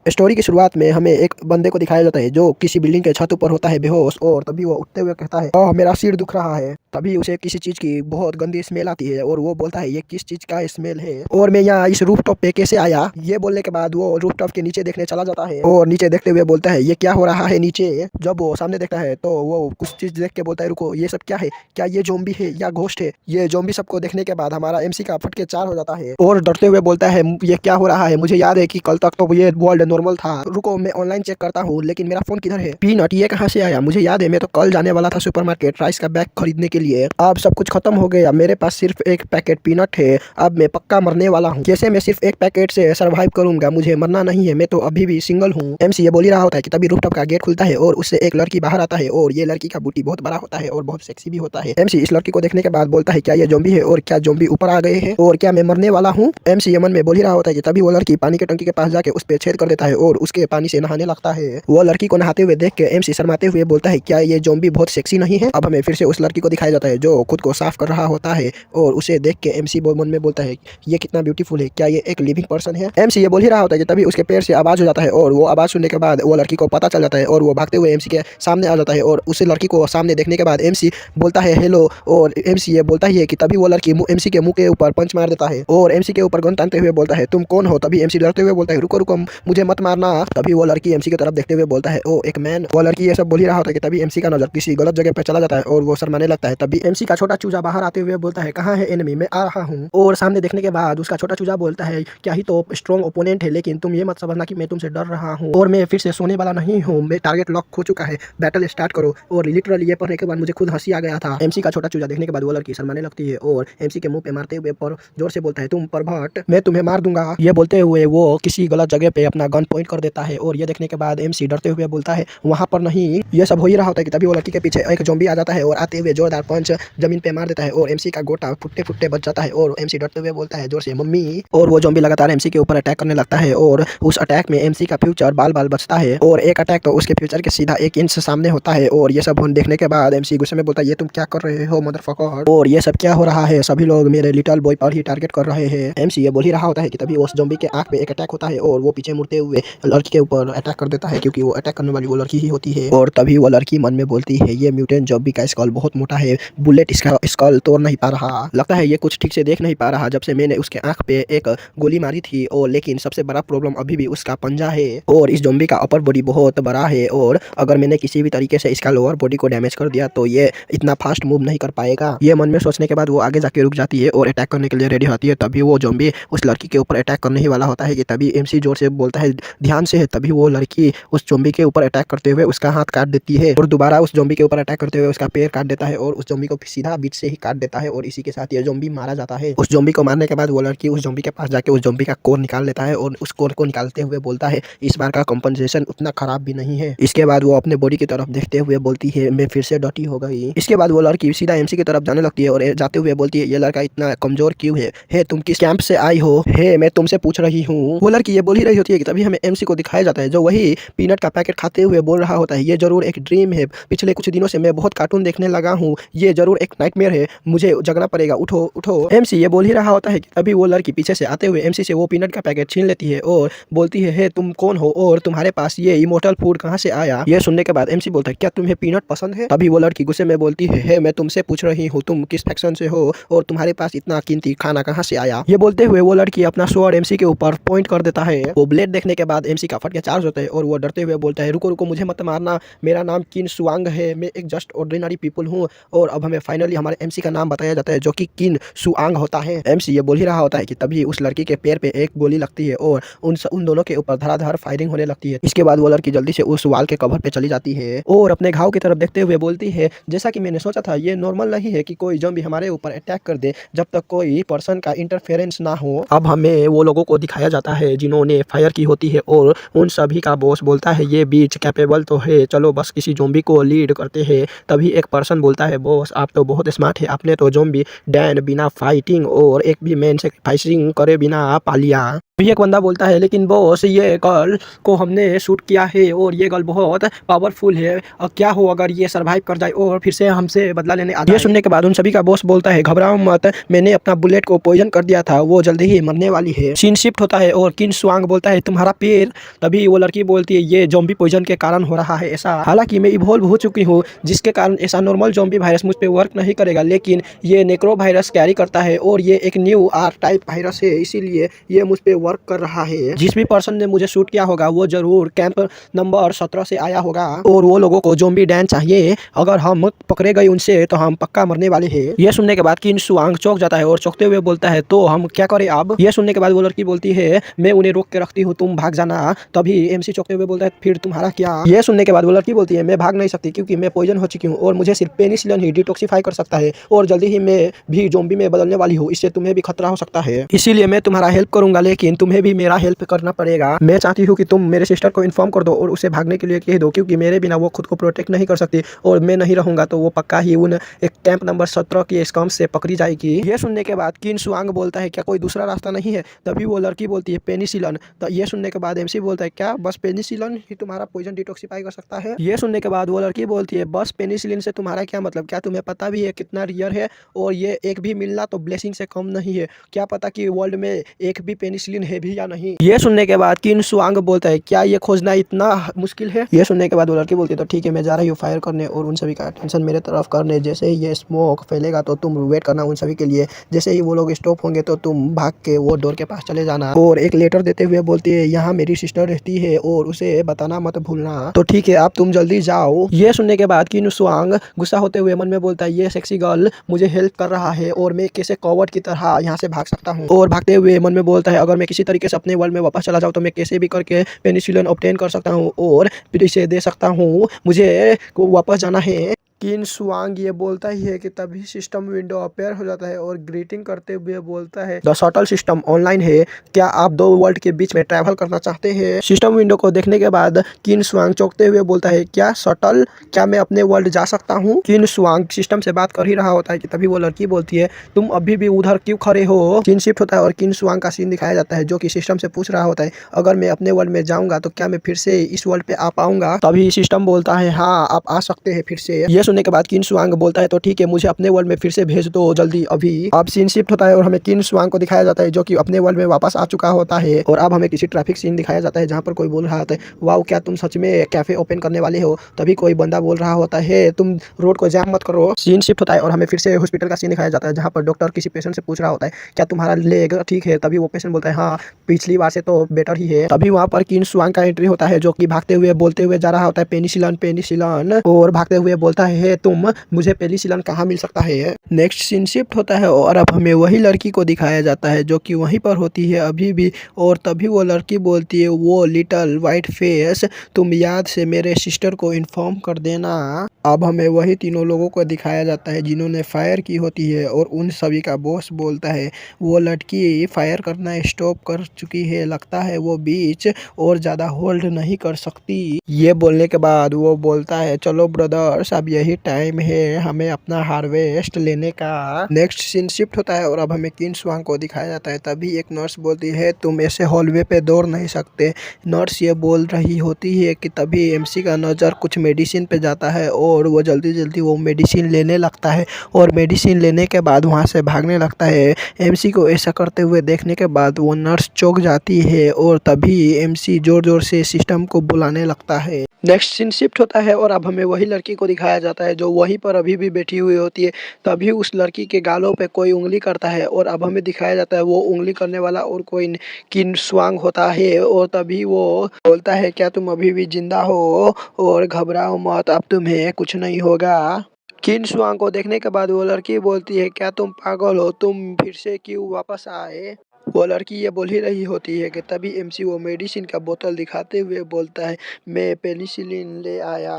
Story की शुरुआत में हमें एक बंदे को दिखाया जाता है जो किसी बिल्डिंग के छत ऊपर होता है बेहोश, और तभी वो उठते हुए कहता है मेरा सिर दुख रहा है। तभी उसे किसी चीज की बहुत गंदी स्मेल आती है और वो बोलता है ये किस चीज का स्मेल है और मैं यहाँ इस रूफटॉप पे कैसे आया। ये बोलने के बाद वो रूफटॉप के नीचे देखने चला जाता है और नीचे देखते हुए बोलता है ये क्या हो रहा है नीचे। जब वो सामने देखता है तो वो कुछ चीज देख के बोलता है रुको ये सब क्या है, क्या ये ज़ॉम्बी है या घोस्ट है। ये ज़ॉम्बी सबको देखने के बाद हमारा एमसी का फटके चार हो जाता है और डरते हुए बोलता है ये क्या हो रहा है, मुझे याद है कि कल तक तो ये वर्ल्ड नॉर्मल था। रुको मैं ऑनलाइन चेक करता हूँ लेकिन मेरा फोन किधर है। पीनट ये कहाँ से आया, मुझे याद है मैं तो कल जाने वाला था सुपरमार्केट राइस का बैग खरीदने के लिए। अब सब कुछ खत्म हो गया, मेरे पास सिर्फ एक पैकेट पीनट है, अब मैं पक्का मरने वाला हूँ। कैसे मैं सिर्फ एक पैकेट से सरवाइव करूंगा, मुझे मरना नहीं है, मैं तो अभी भी सिंगल हूँ। एमसी ये बोल ही रहा होता है कि तभी रूफटॉप का गेट खुलता है और उससे एक लड़की बाहर आता है और ये लड़की का बूटी बहुत बड़ा होता है और बहुत सेक्सी भी होता है। एमसी इस लड़की को देखने के बाद बोलता है क्या ये ज़ॉम्बी है और क्या ज़ॉम्बी ऊपर आ गए हैं और क्या मैं मरने वाला हूँ। एमसी मन में बोल ही रहा होता है कि तभी वो लड़की पानी के टंकी के पास जाके उस पे छेद कर देता है और उसके पानी से नहाने लगता है। वो लड़की को नहाते हुए देख के एमसी शर्माते हुए बोलता है क्या ये ज़ॉम्बी बहुत सेक्सी नहीं है। अब हमें फिर से उस लड़की को दिखाया जाता है जो खुद को साफ कर रहा होता है और उसे देख के एमसी मन में बोलता है ये कितना ब्यूटीफुल है, क्या ये एक लिविंग पर्सन है। एमसी ये बोल ही रहा होता है कि तभी उसके पैर से आवाज हो जाता है और वो आवाज सुनने के बाद वो लड़की को पता चल जाता है और वो भागते हुए एमसी के सामने आ जाता है और उस लड़की को सामने देखने के बाद एमसी बोलता है हेलो और एमसी ये बोलता है कि तभी वो लड़की एमसी के मुंह के ऊपर पंच मार देता है और एमसी के ऊपर गन तानते हुए बोलता है तुम कौन हो। तभी एमसी डरते हुए बोलता है रुको रुको मुझे मत मारना। तभी वो लड़की एमसी की तरफ देखते हुए बोलता है ओ एक मैन। वो लड़की ये सब बोल ही रहा होता है कि तभी एमसी का नजर किसी गलत जगह पर चला जाता है और वो शर्माने लगता है। तभी एमसी का छोटा चूजा बाहर आते हुए बोलता है कहाँ है एनिमी, मैं आ रहा हूँ। और सामने देखने के बाद उसका छोटा चूजा बोलता है क्या ही तो स्ट्रॉन्ग ओपोनेंट है लेकिन तुम ये मत समझना कि मैं तुमसे डर रहा हूँ और मैं फिर से सोने वाला नहीं हूँ, मैं टारगेट लॉक हो चुका है, बैटल स्टार्ट करो। और लिटरली ये पढ़ने के बाद मुझे खुद हंसी आ गया था। एमसी का छोटा चूजा देखने के बाद वो लड़की शर्माने लगती है और एमसी के मुंह पे मारते हुए पर जोर से बोलता है तुम परभट मैं तुम्हें मार दूंगा। ये बोलते हुए वो किसी गलत जगह पे अपना गन पॉइंट कर देता है और ये देखने के बाद एमसी डरते हुए बोलता है वहां पर नहीं। ये सब हो ही रहा होता है कि तभी वो लड़की के पीछे एक ज़ॉम्बी आ जाता है और आते हुए जोरदार पंच जमीन पे मार देता है और एमसी का गोटा फुट्टे फुट्टे बच जाता है और एमसी डरते हुए बोलता है जोर से मम्मी। और वो ज़ॉम्बी लगातार एमसी के ऊपर अटैक करने लगता है और उस अटैक में एमसी का फ्यूचर बाल बाल बचता है और एक अटैक तो उसके फ्यूचर के सीधा 1 इंच सामने होता है। और ये सब देखने के बाद एमसी गुस्से में बोलता है ये तुम क्या कर रहे हो मदरफकर, और ये सब क्या हो रहा है, सभी लोग मेरे लिटिल बॉय पर ही टारगेट कर रहे हैं। एमसी ये बोल ही रहा होता है कि तभी उस ज़ॉम्बी के आंख पे एक अटैक होता है और वो पीछे मुड़ते हुए लड़की के ऊपर अटैक कर देता है क्योंकि वो अटैक करने वाली वो लड़की ही होती है। और तभी वो लड़की मन में बोलती है ये म्यूटेंट ज़ॉम्बी का स्कल बहुत मोटा है, बुलेट इसका स्कल तोड़ नहीं पा रहा, लगता है ये कुछ ठीक से देख नहीं पा रहा जब से मैंने उसके आंख पे एक गोली मारी थी। और लेकिन सबसे बड़ा प्रॉब्लम अभी भी उसका पंजा है और इस ज़ॉम्बी का अपर बॉडी बहुत बड़ा है और अगर मैंने किसी भी तरीके से इसका लोअर बॉडी को डैमेज कर दिया तो ये इतना फास्ट मूव नहीं कर पाएगा। ये मन में सोचने के बाद वो आगे जाके रुक जाती है और अटैक करने के लिए रेडी होती है। तभी वो ज़ॉम्बी उस लड़की के ऊपर अटैक करने ही वाला होता है कि तभी एमसी जोर से बोलता है ध्यान से है। तभी वो लड़की उस ज़ॉम्बी के ऊपर अटैक करते हुए उसका हाथ काट देती है और दोबारा उस ज़ॉम्बी के ऊपर अटैक करते हुए उसका पैर काट देता है और उस ज़ॉम्बी को सीधा बीच से ही काट देता है और इसी के साथ ये ज़ॉम्बी मारा जाता है। उस ज़ॉम्बी को मारने के बाद वो लड़की उस ज़ॉम्बी के पास जाके उस ज़ॉम्बी का कोर निकाल लेता है और उस कोर को निकालते हुए बोलता है इस बार का कंपनसेशन उतना खराब भी नहीं है। इसके बाद वो अपने बॉडी की तरफ देखते हुए बोलती है मैं फिर से डटी हो गई। इसके बाद वो लड़की सीधा एमसी की तरफ जाने लगती है और जाते हुए बोलती है ये लड़का इतना कमजोर क्यों है तुम किस कैंप से आई हो, है मैं तुमसे पूछ रही हूँ। वो लड़की ये बोल ही रही होती है कि तभी हमें एमसी को दिखाया जाता है जो वही पीनट का पैकेट खाते हुए बोल रहा होता है ये जरूर एक ड्रीम है, पिछले कुछ दिनों से मैं बहुत कार्टून देखने लगा हूँ, ये जरूर एक नाइटमेयर है, मुझे जगना पड़ेगा, उठो उठो। एमसी ये बोल ही रहा होता है कि तभी वो लड़की पीछे से आते हुए एमसी से वो पीनट का पैकेट छीन लेती है और बोलती है तुम कौन हो और तुम्हारे पास ये इमोर्टल फूड कहाँ से आया। ये सुनने के बाद एमसी बोलता है क्या तुम्हें पीनट पसंद है। तभी वो लड़की गुस्से में बोलती है मैं तुमसे पूछ रही हूँ तुम किस फैक्शन से हो और तुम्हारे पास इतना कीमती खाना कहाँ से आया। ये बोलते हुए वो लड़की अपना स्वॉर्ड एमसी के ऊपर पॉइंट कर देता है। वो ब्लेड देखने के बाद एमसी का फट के चार्ज होता है और वो डरते हुए बोलता है रुको रुको मुझे मत मारना, मेरा नाम किन सुआंग है, मैं एक जस्ट ऑर्डिनरी पीपल हूँ। और अब हमें फाइनली हमारे एमसी का नाम बताया जाता है जो कि किन सुआंग होता है। एमसी ये बोल ही रहा होता है कि तभी उस लड़की के पैर पे एक गोली लगती है और उन दोनों के ऊपर धड़ाधड़ फायरिंग होने लगती है। इसके बाद वो लड़की जल्दी से उस वाल के कवर पे चली जाती है और अपने घाव की तरफ देखते हुए बोलती है जैसा कि मैंने सोचा था ये नॉर्मल नहीं है कि कोई ज़ॉम्बी हमारे ऊपर अटैक कर दे जब तक कोई पर्सन का इंटरफेरेंस ना हो। अब हमें वो लोगों को दिखाया जाता है जिन्होंने फायर की होती है और उन सभी का बॉस बोलता है ये बीच कैपेबल तो है, चलो बस किसी ज़ॉम्बी को लीड करते हैं। तभी एक पर्सन बोलता है बॉस आप तो बहुत स्मार्ट है, आपने तो ज़ॉम्बी डैन बिना फाइटिंग और एक भी मैन सैक्रिफाइसिंग करे बिना पा लिया। भी एक बंदा बोलता है लेकिन बॉस ये गर्ल को हमने शूट किया है और ये गर्ल बहुत पावरफुल है, और क्या हो अगर ये सरवाइव कर जाए और फिर से हमसे बदला लेने आ जाए। ये सुनने के बाद उन सभी का बॉस बोलता है घबराओ मत, मैंने अपना बुलेट को पॉइजन कर दिया था, वो जल्दी ही मरने वाली है। सीन शिफ्ट होता है और किन स्वांग बोलता है तुम्हारा पैर, तभी वो लड़की बोलती है ये ज़ॉम्बी पॉइजन के कारण हो रहा है ऐसा, हालांकि मैं इवॉल्व हो चुकी हूँ जिसके कारण ऐसा नॉर्मल ज़ॉम्बी वायरस मुझ पे वर्क नहीं करेगा, लेकिन ये नेक्रो वायरस कैरी करता है और ये एक न्यू आर टाइप वायरस है, इसीलिए ये मुझ पे वर्क कर रहा है। जिस भी पर्सन ने मुझे शूट किया होगा वो जरूर कैंप नंबर 17 से आया होगा और वो लोगों को ज़ॉम्बी डैन चाहिए, अगर हम पकड़े गए उनसे तो हम पक्का मरने वाले हैं। ये सुनने के बाद किन सुआंग चौंक जाता है और चौंकते हुए बोलता है तो हम क्या करें अब। ये सुनने के बाद वो लड़की बोलती है मैं उन्हें रोक के रखती हूँ, तुम भाग जाना। तभी एमसी चौंकते हुए बोलता है फिर तुम्हारा क्या। ये सुनने के बाद वो लड़की बोलती है मैं भाग नहीं सकती क्योंकि मैं पॉइजन हो चुकी हूँ और मुझे सिर्फ पेनिसिलिन ही डिटॉक्सिफाई कर सकता है और जल्दी ही मैं भी ज़ॉम्बी में बदलने वाली हूँ, इससे तुम्हें भी खतरा हो सकता है, इसीलिए मैं तुम्हारा हेल्प करूंगा लेकिन तुम्हें भी मेरा हेल्प करना पड़ेगा। मैं चाहती हूँ कि तुम मेरे सिस्टर को इन्फॉर्म कर दो और उसे भागने के लिए कह दो क्योंकि मेरे बिना वो खुद को प्रोटेक्ट नहीं कर सकती और मैं नहीं रहूंगा तो वो पक्का ही उन एक कैंप नंबर 17 की स्कैम से पकड़ी जाएगी। ये सुनने के बाद किन सुआंग बोलता है क्या कोई दूसरा रास्ता नहीं है, तभी वो लड़की बोलती है पेनिसिलिन। तो ये सुनने के बाद एमसी बोलता है क्या बस पेनिसिलिन ही तुम्हारा पॉइजन डिटॉक्सिफाई कर सकता है। ये सुनने के बाद वो लड़की बोलती है बस पेनिसिलिन से तुम्हारा क्या मतलब, क्या तुम्हें पता भी है कितना रियर है और ये एक भी मिलना तो ब्लेसिंग से कम नहीं है, क्या पता कि वर्ल्ड में एक भी पेनिसिलिन है भी या नहीं। ये सुनने के बाद किन सुआंग बोलता है क्या ये खोजना इतना मुश्किल है। ये सुनने के बाद वो लड़की बोलती है तो ठीक है मैं जा रही हूँ फायर करने और उन सभी का अटेंशन मेरे तरफ करने, जैसे ही ये स्मोक फैलेगा तो तुम वेट करना उन सभी के लिए, जैसे ही वो लोग स्टॉप होंगे तो तुम भाग के वो डोर के पास चले जाना। और एक लेटर देते हुए बोलती है यहाँ मेरी सिस्टर रहती है और उसे बताना मत भूलना। तो ठीक है आप तुम जल्दी जाओ। ये सुनने के बाद किन सुआंग गुस्सा होते हुए मन में बोलता है ये सेक्सी गर्ल मुझे हेल्प कर रहा है और मैं कैसे कॉवर्ड की तरह यहाँ से भाग सकता हूँ, और भागते हुए मन में बोलता है अगर मैं किसी तरीके से अपने वर्ल्ड में वापस चला जाऊँ तो मैं कैसे भी करके पेनिसिलिन ऑब्टेन कर सकता हूँ और फिर इसे दे सकता हूँ, मुझे वापस जाना है। किन सुआंग ये बोलता ही है कि तभी सिस्टम विंडो अपेयर हो जाता है और ग्रीटिंग करते हुए बोलता है द शटल सिस्टम ऑनलाइन है, क्या आप दो वर्ल्ड के बीच में ट्रैवल करना चाहते हैं। सिस्टम विंडो को देखने के बाद किन सुआंग चौंकते हुए बोलता है क्या शटल, क्या मैं अपने वर्ल्ड जा सकता हूँ। किन सुआंग सिस्टम से बात कर ही रहा होता है कि तभी वो लड़की बोलती है तुम अभी भी उधर क्यों खड़े हो। किन शिफ्ट होता है और किन सुआंग का सीन दिखाया जाता है जो कि सिस्टम से पूछ रहा होता है अगर मैं अपने वर्ल्ड में जाऊंगा तो क्या मैं फिर से इस वर्ल्ड पे आ पाऊंगा। तभी सिस्टम बोलता है हाँ आप आ सकते हैं फिर से। ये सुनने के बाद किन सुआंग बोलता है तो ठीक है मुझे अपने वर्ल्ड में फिर से भेज दो जल्दी अभी। अब सीन शिफ्ट होता है और हमें किन सुआंग को दिखाया जाता है जो कि अपने वर्ल्ड में वापस आ चुका होता है और अब हमें किसी ट्रैफिक सीन दिखाया जाता है जहाँ पर कोई बोल रहा होता है वाओ क्या तुम सच में कैफे ओपन करने वाले हो। तभी कोई बंदा बोल रहा होता है तुम रोड को जैम मत करो। सीन शिफ्ट होता है और हमें फिर से हॉस्पिटल का सीन दिखाया जाता है जहाँ पर डॉक्टर किसी पेशेंट से पूछ रहा होता है क्या तुम्हारा लेग ठीक है। तभी वो पेशेंट बोलता है हाँ पिछली बार से तो बेटर ही है। तभी वहाँ पर किन सुआंग का एंट्री होता है जो कि भागते हुए बोलते हुए जा रहा होता है पेनिसिलिन पेनिसिलिन, और भागते हुए बोलता है तुम मुझे पेनिसिलिन कहाँ मिल सकता है। नेक्स्ट सीन शिफ्ट होता है और अब हमें वही लड़की को दिखाया जाता है जो कि वहीं पर होती है अभी भी, और तभी वो लड़की बोलती है वो लिटल वाइट फेस तुम याद से मेरे सिस्टर को इन्फॉर्म कर देना। अब हमें वही तीनों लोगों को दिखाया जाता है जिन्होंने फायर की होती है और उन सभी का बॉस बोलता है वो लड़की फायर करना स्टॉप कर चुकी है, लगता है वो बीच और ज़्यादा होल्ड नहीं कर सकती। ये बोलने के बाद वो बोलता है चलो ब्रदर्स अब यही टाइम है हमें अपना हार्वेस्ट लेने का। नेक्स्ट सीन शिफ्ट होता है और अब हमें किन स्वांग को दिखाया जाता है। तभी एक नर्स बोलती है तुम ऐसे हॉलवे पे दौड़ नहीं सकते। नर्स ये बोल रही होती है कि तभी एमसी का नज़र कुछ मेडिसिन पे जाता है और वो जल्दी जल्दी वो मेडिसिन लेने लगता है और मेडिसिन लेने के बाद वहाँ से भागने लगता है। एमसी को ऐसा करते हुए देखने के बाद वो नर्स चौंक जाती है और तभी एमसी जोर जोर से सिस्टम को बुलाने लगता है। नेक्स्ट सीन शिफ्ट होता है और अब हमें वही लड़की को दिखाया जाता है जो वहीं पर अभी भी बैठी हुई होती है। तभी उस लड़की के गालों पे कोई उंगली करता है और अब हमें दिखाया जाता है वो उंगली करने वाला और कोई किन स्वांग होता है और तभी वो बोलता है क्या तुम अभी भी जिंदा हो और घबराओ मत अब तुम्हें कुछ नहीं होगा। किन स्वांग को देखने के बाद वो लड़की बोलती है क्या तुम पागल हो, तुम फिर से क्यों वापस आए। वो लड़की ये बोल ही रही होती है कि तभी एमसी वो मेडिसिन का बोतल दिखाते हुए बोलता है मैं पेनिसिलिन ले आया।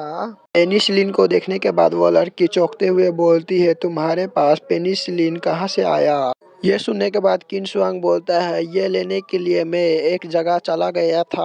पेनिसिलिन को देखने के बाद वो लड़की चौंकते हुए बोलती है तुम्हारे पास पेनिसिलिन कहाँ से आया। ये सुनने के बाद किन शुआंग बोलता है ये लेने के लिए मैं एक जगह चला गया था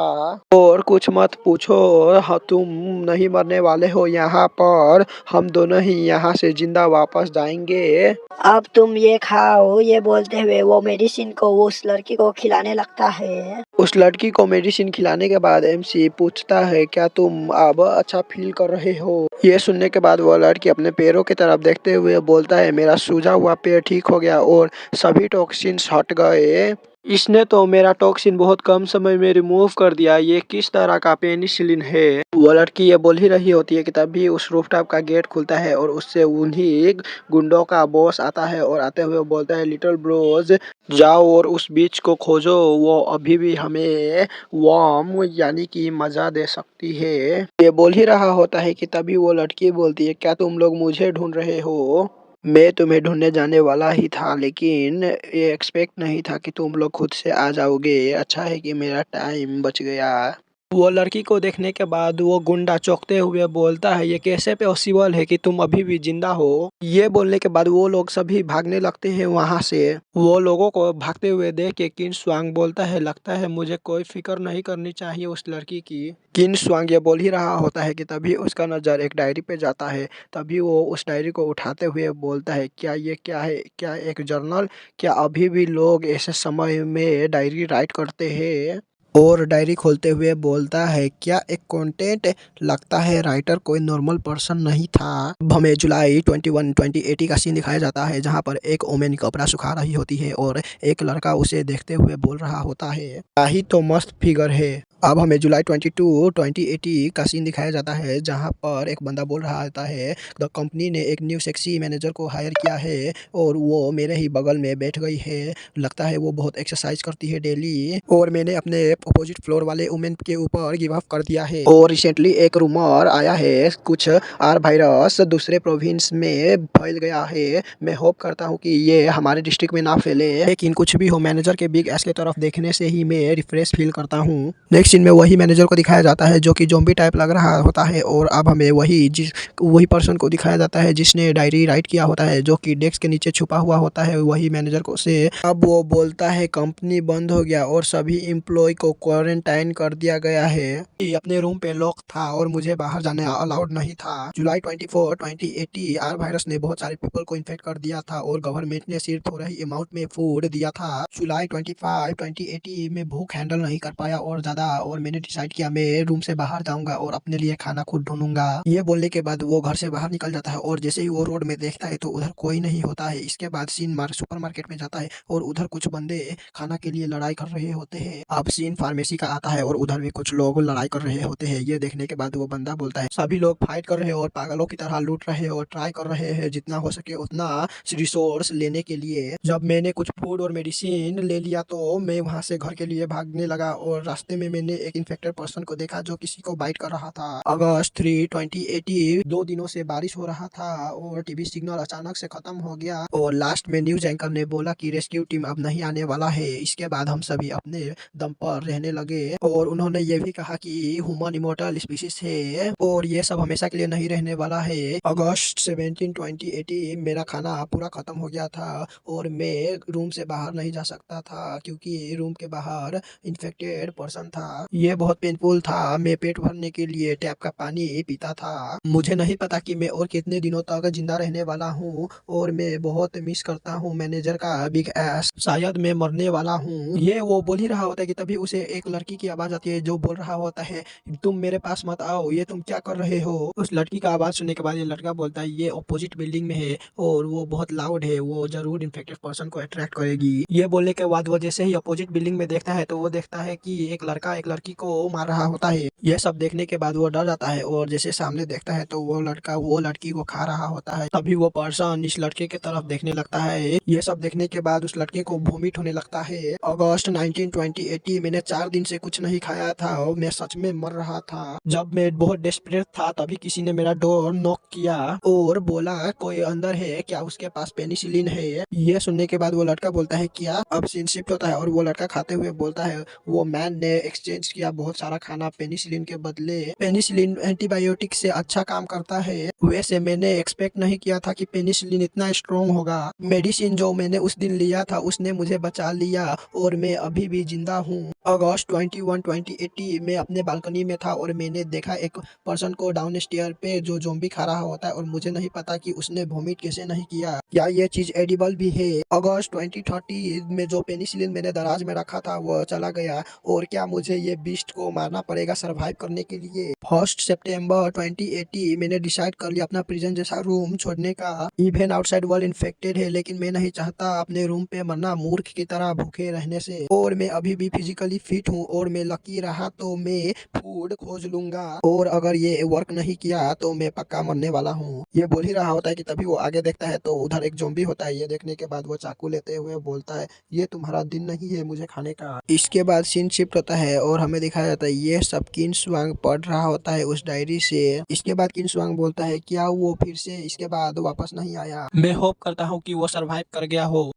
और कुछ मत पूछो। हाँ, तुम नहीं मरने वाले हो यहाँ पर, हम दोनों ही यहाँ से जिंदा वापस जाएंगे। अब तुम ये खाओ, ये बोलते हुए वो मेडिसिन को उस लड़की को खिलाने लगता है। उस लड़की को मेडिसिन खिलाने के बाद एमसी पूछता है क्या तुम अब अच्छा फील कर रहे हो। ये सुनने के बाद वो लड़की अपने पैरों की तरफ देखते हुए बोलता है मेरा सूजा हुआ पैर ठीक हो गया और सभी टॉक्सिन्स हट गए। इसने तो मेरा टॉक्सिन बहुत कम समय में रिमूव कर दिया। ये किस तरह का पेनिसिलिन है। वो लड़की ये बोल ही रही होती है कि तभी उस रूफटॉप का गेट खुलता है और उससे उन्हीं गुंडों का बॉस आता है और आते हुए बोलता है लिटिल ब्रोज जाओ और उस बीच को खोजो, वो अभी भी हमें वार्म यानी कि मजा दे सकती है। ये बोल ही रहा होता है कि तभी वो लड़की बोलती है क्या तुम लोग मुझे ढूंढ रहे हो। मैं तुम्हें ढूंढने जाने वाला ही था लेकिन ये एक्सपेक्ट नहीं था कि तुम लोग खुद से आ जाओगे। अच्छा है कि मेरा टाइम बच गया। वो लड़की को देखने के बाद वो गुंडा चौंकते हुए बोलता है ये कैसे पॉसिबल है कि तुम अभी भी जिंदा हो। ये बोलने के बाद वो लोग सभी भागने लगते हैं वहां से। वो लोगों को भागते हुए देख के किन स्वांग बोलता है लगता है मुझे कोई फिक्र नहीं करनी चाहिए उस लड़की की। किन स्वांग ये बोल ही रहा होता है कि तभी उसका नजर एक डायरी पे जाता है। तभी वो उस डायरी को उठाते हुए बोलता है क्या ये क्या है, क्या एक जर्नल। क्या अभी भी लोग ऐसे समय में डायरी राइट करते हैं। और डायरी खोलते हुए बोलता है क्या एक कंटेंट, लगता है राइटर कोई नॉर्मल पर्सन नहीं था। अब हमें जुलाई 21 2080 का सीन दिखाया जाता है जहां पर एक ओमेन कपड़ा सुखा रही होती है और एक लड़का उसे देखते हुए बोल रहा होता है क्या ही तो मस्त फिगर है। अब हमें जुलाई 22 2080 का सीन दिखाया जाता है जहां पर एक बंदा बोल रहा होता है द कंपनी ने एक न्यू सेक्सी मैनेजर को हायर किया है और वो मेरे ही बगल में बैठ गई है। लगता है वो बहुत एक्सरसाइज करती है डेली और मैंने अपने अपोजिट फ्लोर वाले वुमेन के ऊपर गिव अप कर दिया है। और रिसेंटली एक रूमर आया है कुछ आर वायरस दूसरे प्रोविंस में फैल गया है। मैं होप करता हूँ कि ये हमारे डिस्ट्रिक्ट में ना फैले लेकिन कुछ भी हो मैनेजर के बिग एस की तरफ देखने से ही मैं रिफ्रेश फील करता हूँ। नेक्स्ट सीन में वही मैनेजर को दिखाया जाता है जो कि ज़ॉम्बी टाइप लग रहा होता है और अब हमें वही पर्सन को दिखाया जाता है जिसने डायरी राइट किया होता है जो कि डेस्क के नीचे छुपा हुआ होता है वही मैनेजर को से। अब वो बोलता है कंपनी बंद हो गया और सभी एम्प्लॉय को क्वारंटाइन कर दिया गया है। ये अपने रूम पे लॉक था और मुझे बाहर जाने अलाउड नहीं था। जुलाई 24 2080 आर वायरस ने बहुत सारे पीपल को इन्फेक्ट कर दिया था और गवर्नमेंट ने सिर्फ थोड़ा ही अमाउंट में फूड दिया था। जुलाई 25 2080 में भूख हैंडल नहीं कर पाया और ज्यादा और मैंने डिसाइड किया मैं रूम से बाहर जाऊंगा और अपने लिए खाना खुद ढूंढूंगा। ये बोलने के बाद वो घर से बाहर निकल जाता है और जैसे ही वो रोड में देखता है तो उधर कोई नहीं होता है। इसके बाद सीन सुपर मार्केट में जाता है और उधर कुछ बंदे खाना के लिए लड़ाई कर रहे होते हैं। अब सीन फार्मेसी का आता है और उधर भी कुछ लोग लड़ाई कर रहे होते हैं। ये देखने के बाद वो बंदा बोलता है सभी लोग फाइट कर रहे हैं और पागलों की तरह लूट रहे हैं और ट्राई कर रहे हैं जितना हो सके उतना रिसोर्स लेने के लिए। जब मैंने कुछ फूड और मेडिसिन ले लिया तो मैं वहां से घर के लिए भागने लगा और रास्ते में मैंने एक इन्फेक्टेड पर्सन को देखा जो किसी को बाइट कर रहा था। अगस्त 3 2080 2 दिनों से बारिश हो रहा था और टीवी सिग्नल अचानक से खत्म हो गया और लास्ट में न्यूज एंकर ने बोला कि रेस्क्यू टीम अब नहीं आने वाला है। इसके बाद हम सभी अपने दम पर रहने लगे और उन्होंने ये भी कहा कि ह्यूमन इमोर्टल स्पीशीज है और ये सब हमेशा के लिए नहीं रहने वाला है। अगस्त 17 2080 मेरा खाना पूरा खत्म हो गया था और मैं रूम से बाहर नहीं जा सकता था क्योंकि रूम के बाहर इन्फेक्टेड पर्सन था। ये बहुत पेनफुल था। मैं पेट भरने के लिए टैप का पानी पीता था। मुझे नहीं पता कि मैं और कितने दिनों तक जिंदा रहने वाला हूँ और मैं बहुत मिस करता हूँ मैनेजर का बिग एस। शायद मैं मरने वाला हूँ। ये वो बोल ही रहा होता है कि तभी उसे एक लड़की की आवाज आती है जो बोल रहा होता है तुम मेरे पास मत आओ, ये तुम क्या कर रहे हो। उस लड़की का आवाज सुनने के बाद ये लड़का बोलता है ये अपोजिट बिल्डिंग में है और वो बहुत लाउड है, वो जरूर इन्फेक्टेड पर्सन को अट्रैक्ट करेगी। ये बोलने के बाद वो जैसे ही अपोजिट बिल्डिंग में देखता है तो वो देखता है कि एक लड़का एक लड़की को मार रहा होता है। यह सब देखने के बाद वो डर जाता है और जैसे सामने देखता है तो वो लड़का वो लड़की को खा रहा होता है। तभी वो पर्सन इस लड़के की तरफ देखने लगता है। ये सब देखने के बाद उस लड़के को वोमिट होने लगता है। अगस्त 19 2080 मैंने 4 दिन से कुछ नहीं खाया था और मैं सच में मर रहा था। जब मैं बहुत डेस्परेट था तभी किसी ने मेरा डोर नॉक किया और बोला कोई अंदर है क्या, उसके पास पेनिसिलिन है। ये सुनने के बाद वो लड़का बोलता है क्या। अब सीन शिफ्ट होता है और वो लड़का खाते हुए बोलता है वो मैन ने एक्सचेंज चेंज किया बहुत सारा खाना पेनिसिलिन के बदले। पेनिसिलिन एंटीबायोटिक से अच्छा काम करता है। वैसे मैंने एक्सपेक्ट नहीं किया था कि पेनिसिलिन इतना स्ट्रॉन्ग होगा। मेडिसिन जो मैंने उस दिन लिया था उसने मुझे बचा लिया और मैं अभी भी जिंदा हूँ। अगस्त 21, 2080 में अपने बालकनी में था और मैंने देखा एक पर्सन को डाउन स्टेयर पे जो ज़ॉम्बी खा रहा होता है और मुझे नहीं पता कि उसने वोमिट कैसे नहीं किया। क्या ये चीज एडिबल भी है? अगस्त 2030 में जो पेनिसिलिन मैंने दराज में रखा था वो चला गया और क्या मुझे ये बीस्ट को मारना पड़ेगा सरवाइव करने के लिए? 1 सितंबर 2080 मैंने डिसाइड कर लिया अपना प्रिजन जैसा रूम छोड़ने का। इवन आउटसाइड वर्ल्ड इन्फेक्टेड है लेकिन मैं नहीं चाहता अपने रूम पे मरना मूर्ख की तरह भूखे रहने से। और मैं अभी भी फिजिकली फिट हूँ और मैं लकी रहा तो मैं फूड खोज लूंगा और अगर ये वर्क नहीं किया तो मैं पक्का मरने वाला हूँ। ये बोल ही रहा होता है कि तभी वो आगे देखता है तो उधर एक ज़ॉम्बी होता है। ये देखने के बाद वो चाकू लेते हुए बोलता है ये तुम्हारा दिन नहीं है मुझे खाने का। इसके बाद सीन शिफ्ट होता है और हमें दिखाया जाता है ये सब किन स्वांग पढ़ रहा होता है उस डायरी से। इसके बाद किन स्वांग बोलता है क्या वो फिर से इसके बाद वापस नहीं आया? मैं होप करता हूँ कि वो सरवाइव कर गया हो।